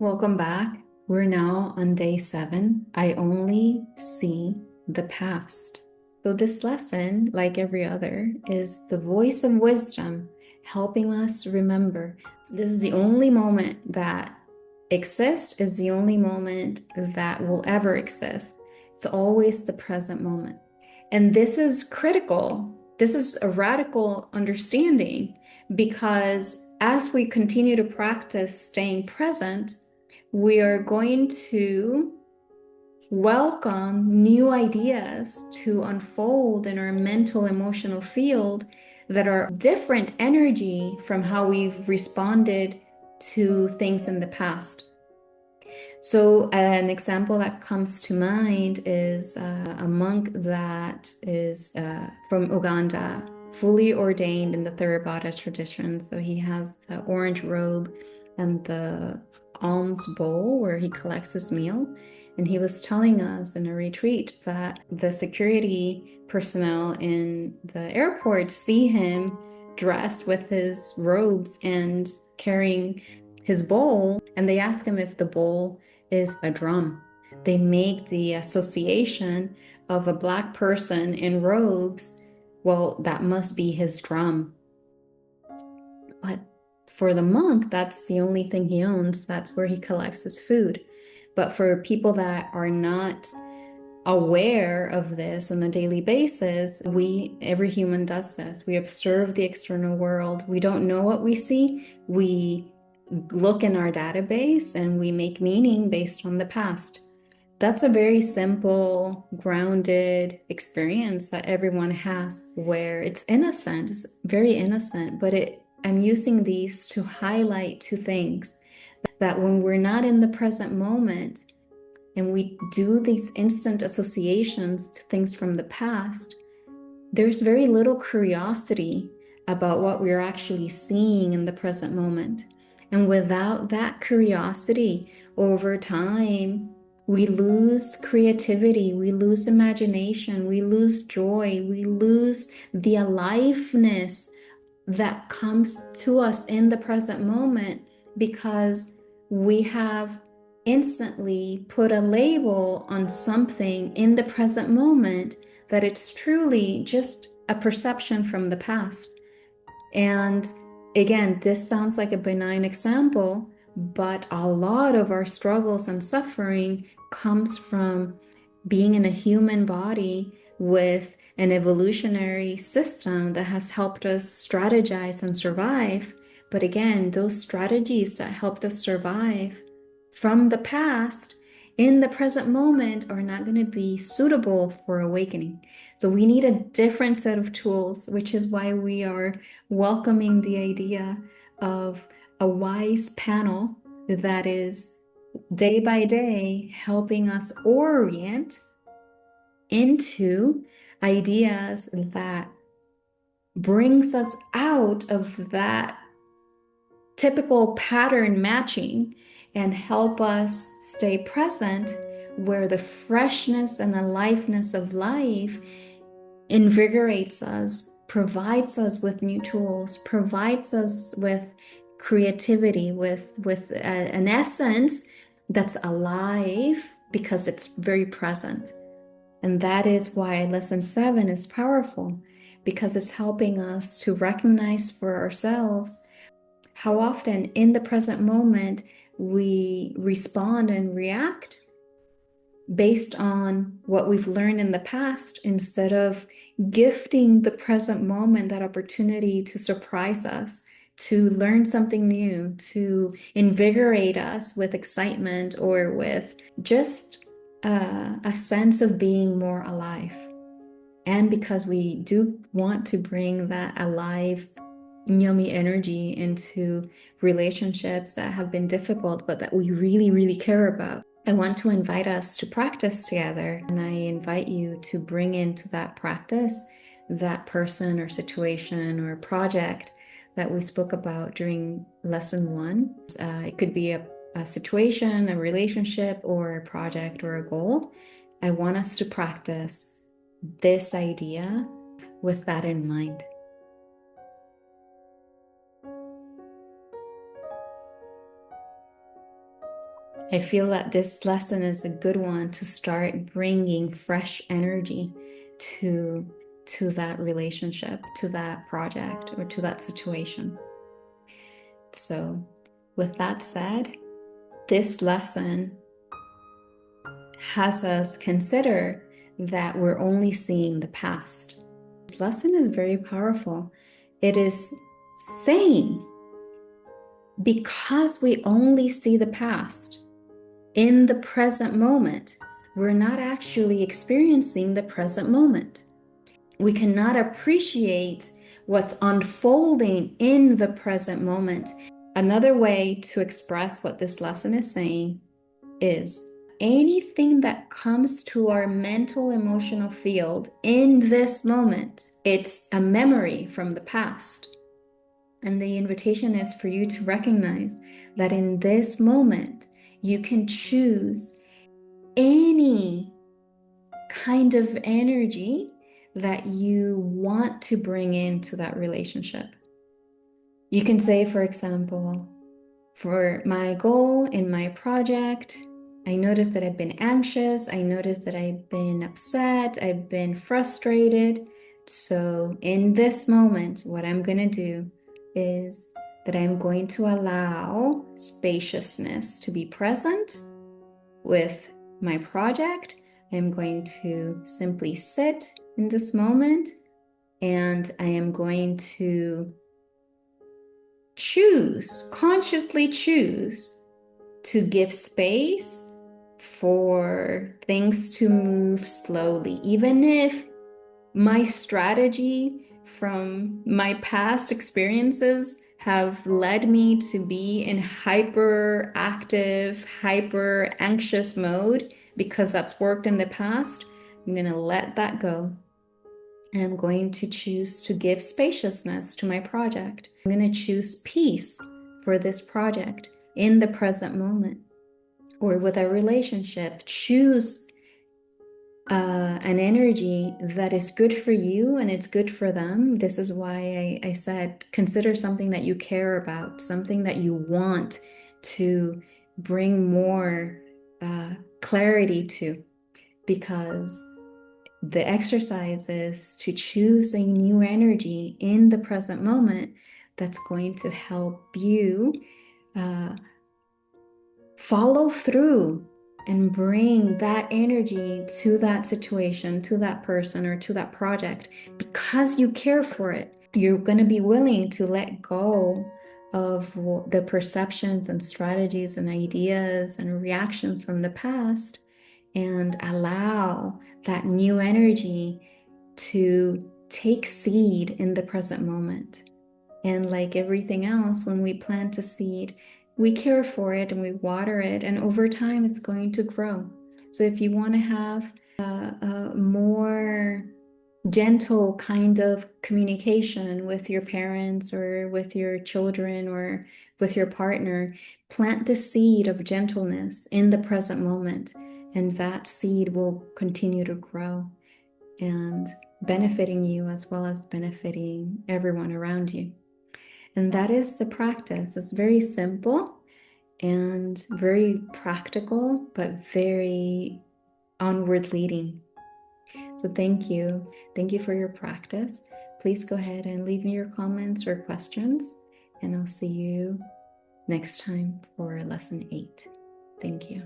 Welcome back. We're now on day 7. I only see the past. So, this lesson, like every other, is the voice of wisdom helping us remember this is the only moment that exists, is the only moment that will ever exist. It's always the present moment. And this is critical. This is a radical understanding because as we continue to practice staying present, we are going to welcome new ideas to unfold in our mental emotional field that are different energy from how we've responded to things in the past. So an example that comes to mind is a monk that is from Uganda, fully ordained in the Theravada tradition. So he has the orange robe and the alms bowl where he collects his meal. And he was telling us in a retreat that the security personnel in the airport see him dressed with his robes and carrying his bowl, and they ask him if the bowl is a drum. They make the association of a Black person in robes. Well, that must be his drum. But for the monk, that's the only thing he owns. That's where he collects his food. But for people that are not aware of this on a daily basis, every human does this. We observe the external world. We don't know what we see. We look in our database and we make meaning based on the past. That's a very simple, grounded experience that everyone has where it's innocent, it's very innocent, but I'm using these to highlight two things. That when we're not in the present moment and we do these instant associations to things from the past, there's very little curiosity about what we're actually seeing in the present moment. And without that curiosity, over time, we lose creativity, we lose imagination, we lose joy, we lose the aliveness that comes to us in the present moment because we have instantly put a label on something in the present moment that it's truly just a perception from the past. And again, this sounds like a benign example, but a lot of our struggles and suffering comes from being in a human body with an evolutionary system that has helped us strategize and survive. But again, those strategies that helped us survive from the past in the present moment are not going to be suitable for awakening. So we need a different set of tools, which is why we are welcoming the idea of a wise panel that is day by day helping us orient into ideas that brings us out of that typical pattern matching and help us stay present where the freshness and aliveness of life invigorates us, provides us with new tools, provides us with creativity, with an essence that's alive because it's very present. And that is why lesson 7 is powerful, because it's helping us to recognize for ourselves how often in the present moment we respond and react based on what we've learned in the past instead of gifting the present moment that opportunity to surprise us, to learn something new, to invigorate us with excitement or with just a sense of being more alive. And because we do want to bring that alive, yummy energy into relationships that have been difficult, but that we really, really care about, I want to invite us to practice together. And I invite you to bring into that practice that person or situation or project that we spoke about during lesson 1. It could be a situation, a relationship, or a project or a goal. I want us to practice this idea with that in mind. I feel that this lesson is a good one to start bringing fresh energy to that relationship, to that project, or to that situation. So with that said, this lesson has us consider that we're only seeing the past. This lesson is very powerful. It is saying, because we only see the past in the present moment, we're not actually experiencing the present moment. We cannot appreciate what's unfolding in the present moment. Another way to express what this lesson is saying is anything that comes to our mental emotional field in this moment, it's a memory from the past. And the invitation is for you to recognize that in this moment, you can choose any kind of energy that you want to bring into that relationship. You can say, for example, for my goal in my project, I noticed that I've been anxious. I noticed that I've been upset. I've been frustrated. So in this moment, what I'm going to do is that I'm going to allow spaciousness to be present with my project. I'm going to simply sit in this moment, and I am going to consciously choose to give space for things to move slowly, even if my strategy from my past experiences have led me to be in hyperactive, hyper anxious mode because that's worked in the past. I'm going to let that go. I'm going to choose to give spaciousness to my project. I'm going to choose peace for this project in the present moment. Or with a relationship, choose an energy that is good for you and it's good for them. This is why I said consider something that you care about, something that you want to bring more clarity to, because the exercise is to choose a new energy in the present moment that's going to help you follow through and bring that energy to that situation, to that person, or to that project because you care for it. You're going to be willing to let go of the perceptions and strategies and ideas and reactions from the past and allow that new energy to take seed in the present moment. And like everything else, when we plant a seed, we care for it and we water it, and over time it's going to grow. So if you want to have a more gentle kind of communication with your parents or with your children or with your partner, plant the seed of gentleness in the present moment, and that seed will continue to grow and benefiting you as well as benefiting everyone around you. And that is the practice. It's very simple and very practical, but very onward leading. So thank you. Thank you for your practice. Please go ahead and leave me your comments or questions, and I'll see you next time for lesson 8. Thank you.